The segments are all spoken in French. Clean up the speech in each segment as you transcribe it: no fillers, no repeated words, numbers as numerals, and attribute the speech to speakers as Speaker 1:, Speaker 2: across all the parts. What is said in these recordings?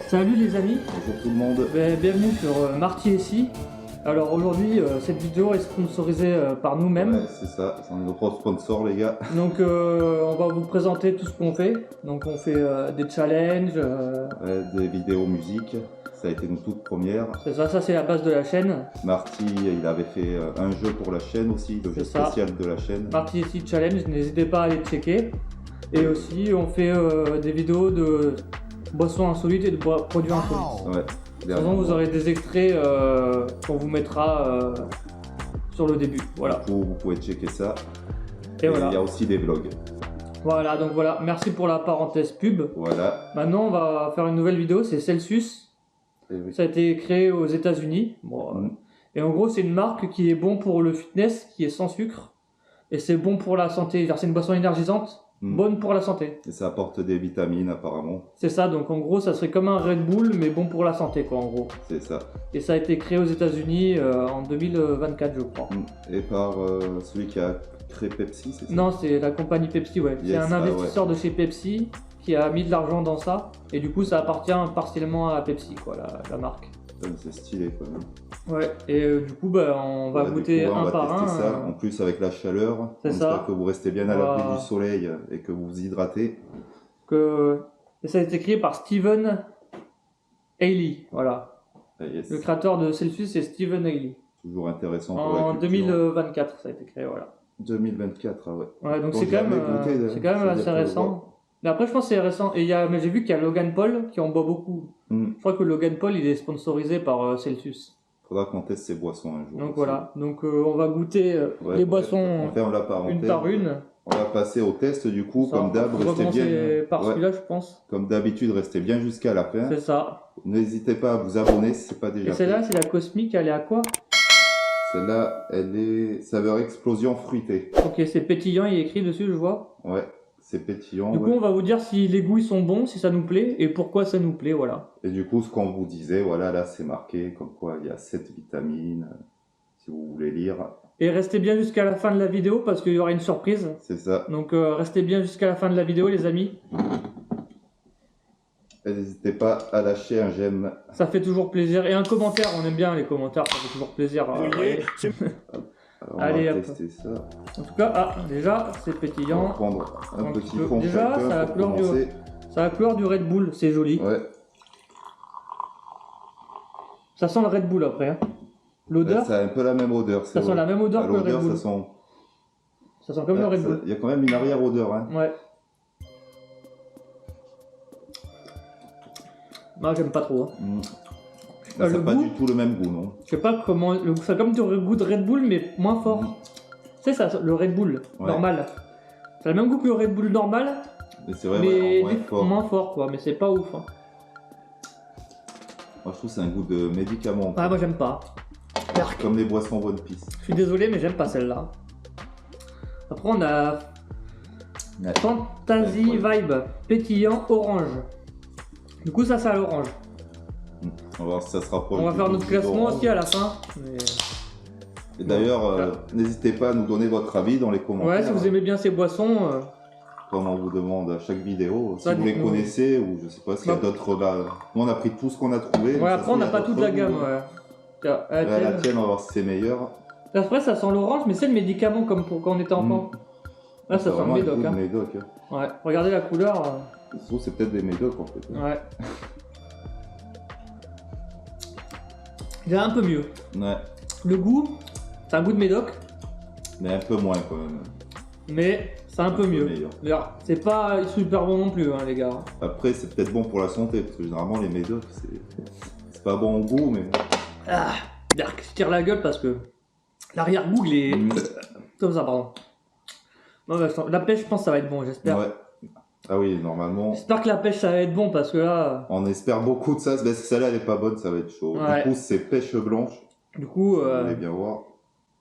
Speaker 1: Salut les amis,
Speaker 2: Bonjour tout le monde.
Speaker 1: Bienvenue sur Marty ici. Alors aujourd'hui, cette vidéo est sponsorisée par nous-mêmes.
Speaker 2: Ouais, c'est ça, c'est nos propres sponsors les gars.
Speaker 1: Donc on va vous présenter tout ce qu'on fait. Donc on fait des challenges.
Speaker 2: Ouais, des vidéos musique, ça a été notre toute première.
Speaker 1: C'est ça c'est la base de la chaîne.
Speaker 2: Marty, il avait fait un jeu pour la chaîne aussi, le jeu spécial de la chaîne.
Speaker 1: Marty ici Challenge, n'hésitez pas à aller checker. Et aussi on fait des vidéos de boissons insolites et de produits insolites.
Speaker 2: Ouais.
Speaker 1: De toute façon, vous aurez des extraits qu'on vous mettra sur le début. Voilà.
Speaker 2: Du coup, vous pouvez checker ça.
Speaker 1: Et voilà.
Speaker 2: Il y a aussi des vlogs.
Speaker 1: Voilà, donc voilà. Merci pour la parenthèse pub.
Speaker 2: Voilà.
Speaker 1: Maintenant, on va faire une nouvelle vidéo. C'est Celsius.
Speaker 2: Et oui.
Speaker 1: Ça a été créé aux États-Unis. Bon, et en gros, c'est une marque qui est bon pour le fitness, qui est sans sucre. Et c'est bon pour la santé. C'est une boisson énergisante. Bonne pour la santé.
Speaker 2: Et ça apporte des vitamines apparemment.
Speaker 1: C'est ça, donc en gros ça serait comme un Red Bull mais bon pour la santé quoi en gros.
Speaker 2: C'est ça.
Speaker 1: Et ça a été créé aux États-Unis en 2024 je crois.
Speaker 2: Et par celui qui a créé Pepsi, c'est ça?
Speaker 1: Non, c'est la compagnie Pepsi, ouais.
Speaker 2: Yes,
Speaker 1: c'est un investisseur de chez Pepsi qui a mis de l'argent dans ça et du coup ça appartient partiellement à Pepsi quoi, la marque.
Speaker 2: C'est stylé quand même.
Speaker 1: Ouais, et du coup on va goûter
Speaker 2: on
Speaker 1: un
Speaker 2: va
Speaker 1: par
Speaker 2: tester
Speaker 1: un.
Speaker 2: ça. En plus avec la chaleur,
Speaker 1: C'est ça.
Speaker 2: J'espère que vous restez bien à l'abri du soleil et que vous vous hydratez.
Speaker 1: Et ça a été créé par Steven Haley, voilà.
Speaker 2: Yes.
Speaker 1: Le créateur de Celsius c'est Steven Haley.
Speaker 2: Toujours intéressant pour la
Speaker 1: En
Speaker 2: culture.
Speaker 1: 2024 ça a été créé, voilà.
Speaker 2: 2024, ah ouais.
Speaker 1: Ouais, donc c'est quand même assez récent. Mais après, je pense que c'est récent. Et mais j'ai vu qu'il y a Logan Paul qui en boit beaucoup. Je crois que Logan Paul, il est sponsorisé par Celsius.
Speaker 2: Faudra qu'on teste ces boissons un jour.
Speaker 1: Donc
Speaker 2: aussi.
Speaker 1: Voilà. Donc on va goûter les boissons
Speaker 2: on ferme la parenthèse.
Speaker 1: une par une.
Speaker 2: On va passer au test du coup,
Speaker 1: Ça,
Speaker 2: comme d'hab.
Speaker 1: On va commencer par celui-là, je pense.
Speaker 2: Comme d'habitude, restez bien jusqu'à la fin.
Speaker 1: C'est ça.
Speaker 2: N'hésitez pas à vous abonner si c'est pas déjà fait.
Speaker 1: Et celle-là, c'est la Cosmic, elle est à quoi?
Speaker 2: Celle-là, elle est saveur explosion fruitée.
Speaker 1: Ok, c'est pétillant, il est écrit dessus, je vois.
Speaker 2: Ouais. C'est pétillant.
Speaker 1: Du coup, on va vous dire si les goûts ils sont bons, si ça nous plaît et pourquoi ça nous plaît, voilà.
Speaker 2: Et du coup, ce qu'on vous disait, voilà, là c'est marqué comme quoi il y a 7 vitamines, si vous voulez lire.
Speaker 1: Et restez bien jusqu'à la fin de la vidéo parce qu'il y aura une surprise.
Speaker 2: C'est ça.
Speaker 1: Donc restez bien jusqu'à la fin de la vidéo, les amis.
Speaker 2: Et n'hésitez pas à lâcher un j'aime.
Speaker 1: Ça fait toujours plaisir. Et un commentaire, on aime bien les commentaires, ça fait toujours plaisir.
Speaker 2: Alors, on
Speaker 1: Allez,
Speaker 2: va
Speaker 1: hop.
Speaker 2: tester ça.
Speaker 1: En tout cas, déjà, c'est
Speaker 2: On va
Speaker 1: pétillant.
Speaker 2: prendre un petit
Speaker 1: peu.
Speaker 2: fond
Speaker 1: Déjà,
Speaker 2: chacun
Speaker 1: ça a
Speaker 2: pour
Speaker 1: la couleur
Speaker 2: commencer.
Speaker 1: Ça a la couleur du Red Bull, c'est joli.
Speaker 2: Ouais.
Speaker 1: Ça sent le Red Bull après. Hein. L'odeur,
Speaker 2: Ça a un peu la même odeur.
Speaker 1: ça sent la même odeur que le Red Bull. Ça sent comme le Red Bull.
Speaker 2: Il y a quand même une arrière-odeur. Hein.
Speaker 1: Ouais. Moi, j'aime pas trop. Hein.
Speaker 2: Ça n'a pas
Speaker 1: goût,
Speaker 2: du tout le même goût, non?
Speaker 1: Je sais pas comment. Ça a comme du goût de Red Bull, mais moins fort. Tu sais, ça, le Red Bull normal. Ça a le même goût que le Red Bull normal,
Speaker 2: Mais c'est vrai,
Speaker 1: mais
Speaker 2: moins
Speaker 1: fort quoi. Mais c'est pas ouf. Hein.
Speaker 2: Moi, je trouve que c'est un goût de médicament.
Speaker 1: Ah, moi j'aime pas.
Speaker 2: Comme les boissons One Piece.
Speaker 1: Je suis désolé, mais j'aime pas celle-là. Après, on a Fantasy Vibe pétillant orange. Du coup, ça à l'orange.
Speaker 2: On va voir si ça se rapproche.
Speaker 1: On va faire notre classement aussi à la fin. Mais...
Speaker 2: Et d'ailleurs, n'hésitez pas à nous donner votre avis dans les commentaires.
Speaker 1: Ouais, si vous aimez bien ces boissons.
Speaker 2: Comme on vous demande à chaque vidéo, si
Speaker 1: Ça,
Speaker 2: vous les connaissez ou je sais pas s'il y a d'autres là. Nous on a pris tout ce qu'on a trouvé.
Speaker 1: Ouais, après on n'a pas toute la gamme. Ouais.
Speaker 2: La tienne, on va voir si c'est meilleur.
Speaker 1: Après, ça sent l'orange, mais c'est le médicament comme pour quand on était enfant. Là, ça sent le médoc. Hein. Ouais, regardez la couleur.
Speaker 2: C'est peut-être des médocs en fait.
Speaker 1: Ouais. Il a un peu mieux.
Speaker 2: Ouais.
Speaker 1: Le goût, c'est un goût de médoc.
Speaker 2: Mais un peu moins quand même.
Speaker 1: Mais c'est un peu mieux. C'est pas super bon non plus, hein, les gars.
Speaker 2: Après, c'est peut-être bon pour la santé, parce que généralement, les médocs, c'est pas bon au goût, mais.
Speaker 1: Ah, je tire la gueule parce que l'arrière-goût, il est. Comme ça, pardon. Non, bah, la pêche, je pense que ça va être bon, j'espère.
Speaker 2: Ouais. Ah oui, normalement.
Speaker 1: J'espère que la pêche, ça va être bon parce que là.
Speaker 2: On espère beaucoup de ça. Si celle-là, elle est pas bonne, ça va être chaud.
Speaker 1: Ouais.
Speaker 2: Du coup, c'est pêche blanche.
Speaker 1: Du coup,
Speaker 2: vous allez bien voir.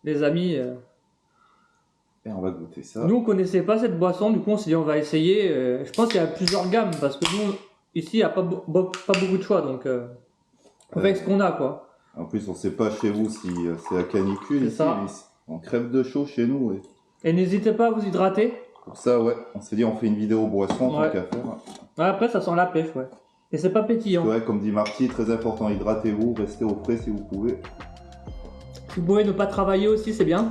Speaker 1: Les amis.
Speaker 2: Et on va goûter ça.
Speaker 1: Nous on connaissait pas cette boisson, du coup on s'est dit on va essayer. Je pense qu'il y a plusieurs gammes parce que nous ici il n'y a pas beaucoup de choix donc on fait avec ce qu'on a quoi.
Speaker 2: En plus on sait pas chez vous si c'est la canicule ici,
Speaker 1: ça.
Speaker 2: On crève de chaud chez nous.
Speaker 1: Et n'hésitez pas à vous hydrater.
Speaker 2: Pour ça ouais, on s'est dit on fait une vidéo boisson tant qu'à faire.
Speaker 1: Ouais, après ça sent la pêche ouais. Et c'est pas pétillant.
Speaker 2: Ouais, comme dit Marty, très important, hydratez-vous, restez au frais si vous pouvez.
Speaker 1: Si vous pouvez ne pas travailler aussi, c'est bien.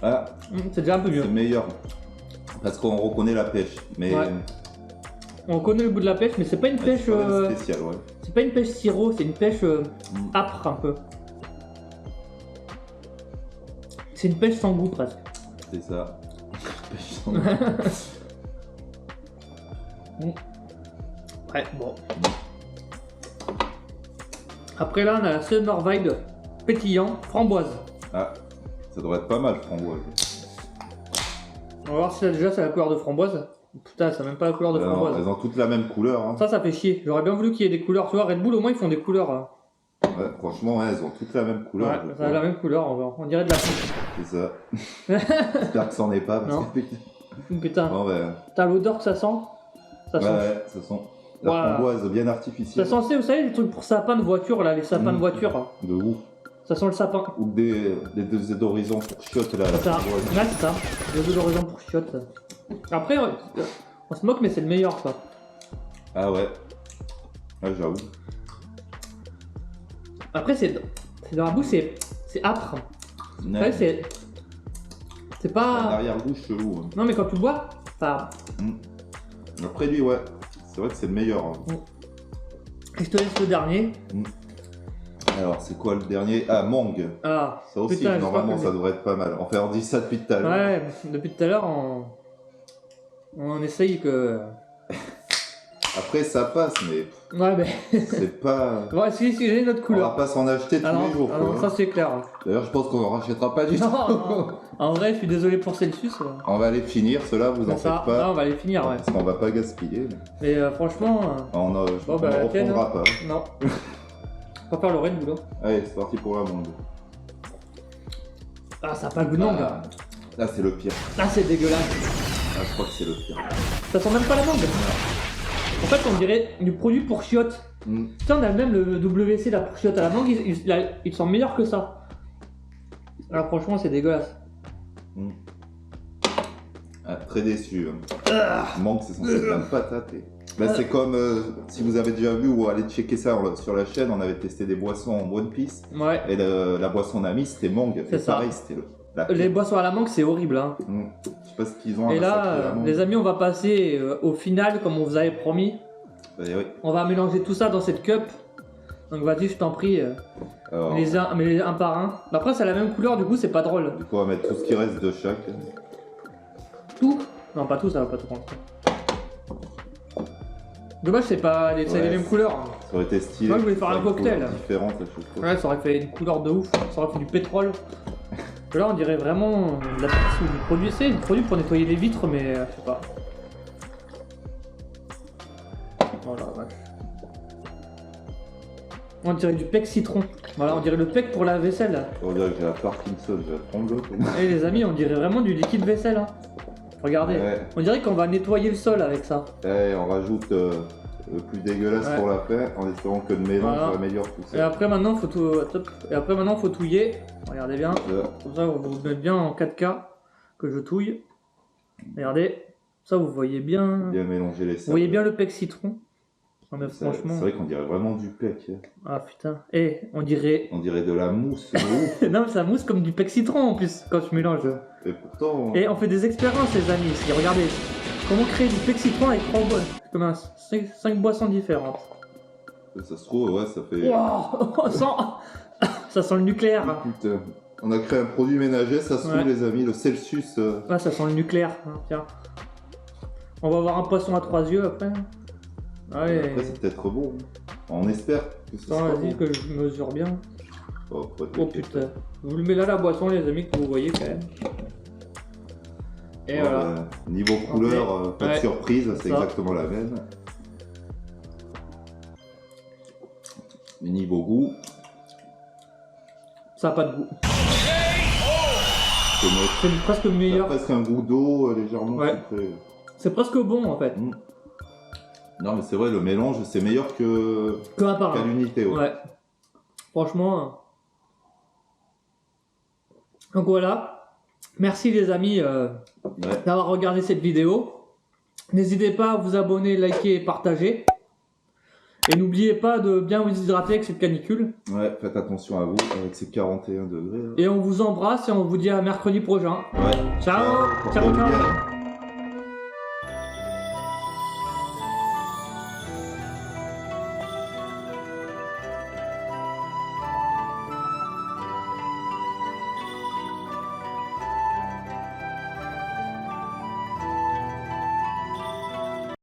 Speaker 2: Ah,
Speaker 1: C'est déjà un peu mieux.
Speaker 2: c'est meilleur. Parce qu'on reconnaît la pêche. Mais
Speaker 1: Ouais. On connaît le goût de la pêche, mais c'est pas une pêche.
Speaker 2: c'est quand même spécial, ouais.
Speaker 1: C'est pas une pêche sirop, c'est une pêche âpre un peu. C'est une pêche sans goût presque.
Speaker 2: C'est ça.
Speaker 1: Ouais, bon. Après là, on a la Summervide pétillant, framboise.
Speaker 2: Ah, ça devrait être pas mal, framboise.
Speaker 1: On va voir si déjà c'est la couleur de framboise. Putain, c'est même pas la couleur de framboise.
Speaker 2: Non, elles ont toutes la même couleur. Hein.
Speaker 1: Ça fait chier. J'aurais bien voulu qu'il y ait des couleurs. Tu vois, Red Bull au moins ils font des couleurs.
Speaker 2: Ouais, franchement, ouais, elles ont toutes la même couleur.
Speaker 1: Ouais, ça a la même couleur, on dirait de la poudre.
Speaker 2: C'est ça. J'espère que c'en est pas. Parce
Speaker 1: Non.
Speaker 2: que...
Speaker 1: Putain,
Speaker 2: Bon, ouais.
Speaker 1: t'as l'odeur que ça sent. Ça sent.
Speaker 2: Ouais, ça sent. La
Speaker 1: Voilà.
Speaker 2: framboise bien
Speaker 1: Ça
Speaker 2: artificielle.
Speaker 1: sent, vous savez, les trucs pour sapin de voiture, là, les sapins de voiture.
Speaker 2: De ouf.
Speaker 1: Ça sent le sapin.
Speaker 2: Ou des deux horizons pour chiottes là.
Speaker 1: C'est ça.
Speaker 2: La
Speaker 1: Ouais,
Speaker 2: framboise.
Speaker 1: c'est ça. Les deux horizons pour chiottes. Après, on se moque, mais c'est le meilleur, quoi.
Speaker 2: Ah ouais. Ah, j'avoue.
Speaker 1: Après, c'est dans la bouche, c'est âpre. Vous savez, c'est
Speaker 2: Un
Speaker 1: pas.
Speaker 2: arrière-goût chelou. Hein.
Speaker 1: Non, mais quand tu le bois, ça.
Speaker 2: Après lui, ouais. C'est vrai que c'est le meilleur. Hein.
Speaker 1: Et je te laisse le dernier.
Speaker 2: Alors, c'est quoi le dernier? Ah, Mang.
Speaker 1: Ah,
Speaker 2: Ça aussi,
Speaker 1: putain,
Speaker 2: normalement,
Speaker 1: j'espère
Speaker 2: ça devrait être pas mal. Enfin, on dit ça depuis tout à l'heure.
Speaker 1: ouais, depuis tout à l'heure, on essaye que.
Speaker 2: Après, ça passe, mais
Speaker 1: Ouais, mais.
Speaker 2: c'est pas.
Speaker 1: Ouais, si j'ai une autre
Speaker 2: On
Speaker 1: couleur.
Speaker 2: va pas s'en acheter tous
Speaker 1: Ah non,
Speaker 2: les jours.
Speaker 1: ah
Speaker 2: quoi,
Speaker 1: non,
Speaker 2: hein.
Speaker 1: ça c'est clair.
Speaker 2: D'ailleurs, je pense qu'on en rachètera pas du
Speaker 1: Non,
Speaker 2: tout.
Speaker 1: non. En vrai, je suis désolé pour Celsius.
Speaker 2: On va les finir, ceux-là, vous en
Speaker 1: C'est ça.
Speaker 2: faites pas.
Speaker 1: Non, on va les finir, ouais.
Speaker 2: Parce qu'on va pas gaspiller.
Speaker 1: Mais franchement,
Speaker 2: Je
Speaker 1: Bon,
Speaker 2: on
Speaker 1: bah,
Speaker 2: en
Speaker 1: la tienne,
Speaker 2: reprendra pas.
Speaker 1: non. On va faire le Red Bull.
Speaker 2: Allez, c'est parti pour la Mang.
Speaker 1: Ah, ça a pas le goût de mangue.
Speaker 2: Ah, là, c'est le pire.
Speaker 1: Ah, c'est dégueulasse.
Speaker 2: Ah, je crois que c'est le pire.
Speaker 1: Ça sent même pas la mangue. En fait, on dirait du produit pour chiottes.
Speaker 2: Mm.
Speaker 1: Tu sais, on a même le WC, la pour chiottes à la mangue, il sent meilleur que ça. Alors, franchement, c'est dégueulasse.
Speaker 2: Ah, très déçu. Mangue, c'est censé être une patate. Bah, c'est comme si vous avez déjà vu ou allez checker ça sur la chaîne, on avait testé des boissons en One Piece.
Speaker 1: Ouais.
Speaker 2: Et la boisson Nami, c'était Mang.
Speaker 1: C'est ça.
Speaker 2: Pareil, c'était la
Speaker 1: Les boissons à la mangue, c'est horrible. Hein.
Speaker 2: Je sais pas ce qu'ils ont à
Speaker 1: Et
Speaker 2: massacrer
Speaker 1: là,
Speaker 2: la mangue.
Speaker 1: les amis, on va passer au final, comme on vous avait promis.
Speaker 2: Bah, oui.
Speaker 1: On va mélanger tout ça dans cette cup. Donc vas-y, je t'en prie,
Speaker 2: Alors,
Speaker 1: mais les un par un. Après, c'est la même couleur, du coup, c'est pas drôle.
Speaker 2: du coup, on va mettre tout ce qui reste de chaque.
Speaker 1: Tout? Non, pas tout, ça va pas tout rentrer. Dommage, c'est pas c'est les
Speaker 2: Ouais,
Speaker 1: mêmes couleurs.
Speaker 2: Ça aurait été stylé.
Speaker 1: Moi, je voulais faire un
Speaker 2: Une
Speaker 1: cocktail.
Speaker 2: couleur différente à chaque fois.
Speaker 1: Ouais, ça aurait fait une couleur de ouf. Ça aurait fait du pétrole. Là, on dirait vraiment de la pisse ou du produit. C'est du produit pour nettoyer les vitres, mais je sais pas. Voilà, ouais. On dirait du pec citron. Voilà, on dirait le pec pour la vaisselle.
Speaker 2: On dirait que j'ai la Parkinson, je vais trembler.
Speaker 1: Et les amis, on dirait vraiment du liquide vaisselle. Hein. Regardez,
Speaker 2: Ouais.
Speaker 1: on dirait qu'on va nettoyer le sol avec ça.
Speaker 2: Et on rajoute le plus dégueulasse
Speaker 1: Ouais.
Speaker 2: pour la faire, en espérant que le mélange
Speaker 1: Voilà.
Speaker 2: améliore tout
Speaker 1: Et
Speaker 2: ça.
Speaker 1: après maintenant, faut tout. Top. Et après maintenant, faut touiller. Regardez bien.
Speaker 2: Ça.
Speaker 1: Comme ça, vous mettez bien en 4K que je touille. Regardez, ça vous voyez bien.
Speaker 2: Bien mélanger les
Speaker 1: Vous voyez bien le pec citron. Non, mais
Speaker 2: C'est
Speaker 1: franchement.
Speaker 2: vrai qu'on dirait vraiment du pec.
Speaker 1: Ah putain. Et on dirait.
Speaker 2: On dirait de la mousse. de ouf.
Speaker 1: Non, mais ça mousse comme du pec citron en plus quand je mélange.
Speaker 2: Et pourtant,
Speaker 1: Et on fait des expériences, les amis, ici. Regardez. Comment créer du pec citron avec 5 boissons différentes.
Speaker 2: ça se trouve, ouais, ça fait.
Speaker 1: Wow. Ça sent le nucléaire.
Speaker 2: Putain. On a créé un produit ménager, ça se trouve,
Speaker 1: Ouais.
Speaker 2: les amis, le Celsius.
Speaker 1: Ah, ça sent le nucléaire. Hein, tiens. On va avoir un poisson à 3 yeux après. Ouais.
Speaker 2: Après, c'est peut-être bon. On espère que ce
Speaker 1: Attends,
Speaker 2: sera
Speaker 1: vas-y
Speaker 2: bon.
Speaker 1: que je mesure bien.
Speaker 2: Oh,
Speaker 1: Oh putain. Je vous le mets là la boisson, les amis, que vous voyez quand même. Et voilà.
Speaker 2: Niveau couleur, pas de
Speaker 1: Ouais.
Speaker 2: surprise, c'est
Speaker 1: Ça.
Speaker 2: exactement la même. Mais niveau goût,
Speaker 1: Ça a pas de goût.
Speaker 2: c'est neutre.
Speaker 1: C'est presque
Speaker 2: Ça a
Speaker 1: meilleur.
Speaker 2: presque un goût d'eau légèrement
Speaker 1: Ouais.
Speaker 2: sucré.
Speaker 1: C'est presque bon en fait.
Speaker 2: Non, mais c'est vrai, le mélange, c'est meilleur que
Speaker 1: Que un par
Speaker 2: qu'à
Speaker 1: un.
Speaker 2: l'unité. Ouais.
Speaker 1: Ouais. Franchement. Donc voilà. Merci les amis
Speaker 2: Ouais.
Speaker 1: d'avoir regardé cette vidéo. N'hésitez pas à vous abonner, liker et partager. Et n'oubliez pas de bien vous hydrater avec cette canicule.
Speaker 2: Ouais, faites attention à vous avec ces 41 degrés. Là.
Speaker 1: Et on vous embrasse et on vous dit à mercredi prochain.
Speaker 2: Ouais.
Speaker 1: Ciao, ciao, ciao.